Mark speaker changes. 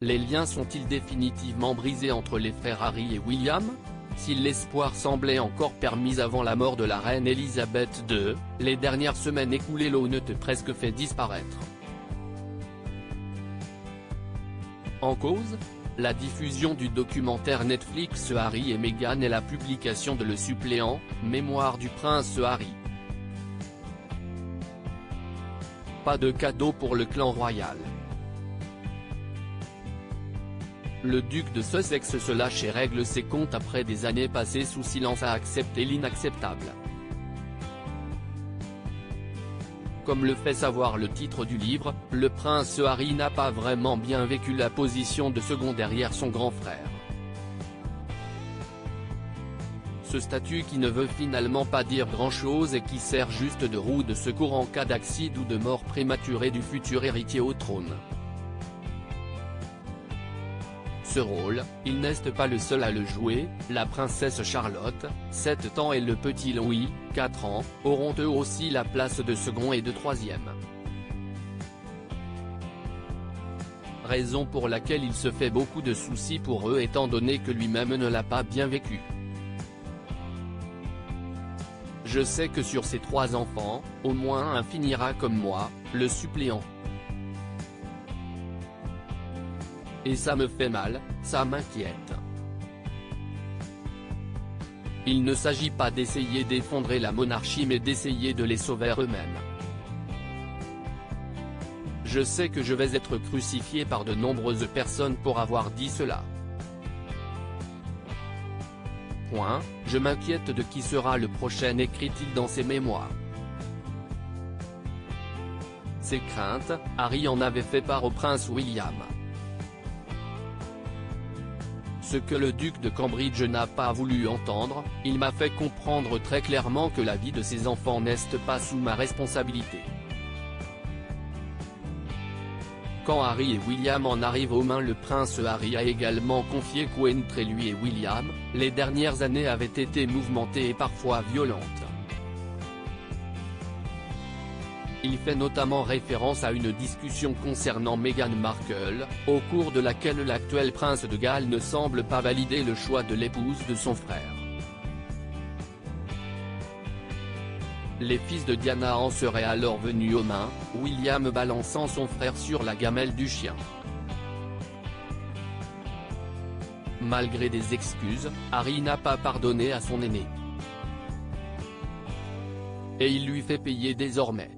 Speaker 1: Les liens sont-ils définitivement brisés entre les frères Harry et William? Si l'espoir semblait encore permis avant la mort de la reine Elisabeth II, les dernières semaines écoulées l'ont presque fait disparaître. En cause, la diffusion du documentaire Netflix Harry et Meghan et la publication de Le Suppléant, Mémoire du prince Harry. Pas de cadeau pour le clan royal. Le duc de Sussex se lâche et règle ses comptes après des années passées sous silence à accepter l'inacceptable. Comme le fait savoir le titre du livre, le prince Harry n'a pas vraiment bien vécu la position de second derrière son grand frère. Ce statut qui ne veut finalement pas dire grand-chose et qui sert juste de roue de secours en cas d'accident ou de mort prématurée du futur héritier au trône. Ce rôle, il n'est pas le seul à le jouer, la princesse Charlotte, 7 ans et le petit Louis, 4 ans, auront eux aussi la place de second et de troisième. Raison pour laquelle il se fait beaucoup de soucis pour eux étant donné que lui-même ne l'a pas bien vécu. Je sais que sur ces 3 enfants, au moins un finira comme moi, le suppléant. Et ça me fait mal, ça m'inquiète. Il ne s'agit pas d'essayer d'effondrer la monarchie mais d'essayer de les sauver eux-mêmes. Je sais que je vais être crucifié par de nombreuses personnes pour avoir dit cela. Je m'inquiète de qui sera le prochain, écrit-il dans ses mémoires. Ses craintes, Harry en avait fait part au prince William. Ce que le duc de Cambridge n'a pas voulu entendre, il m'a fait comprendre très clairement que la vie de ses enfants n'est pas sous ma responsabilité. Quand Harry et William en arrivent aux mains, le prince Harry a également confié qu'entre lui et William, les dernières années avaient été mouvementées et parfois violentes. Il fait notamment référence à une discussion concernant Meghan Markle, au cours de laquelle l'actuel prince de Galles ne semble pas valider le choix de l'épouse de son frère. Les fils de Diana en seraient alors venus aux mains, William balançant son frère sur la gamelle du chien. Malgré des excuses, Harry n'a pas pardonné à son aîné. Et il lui fait payer désormais.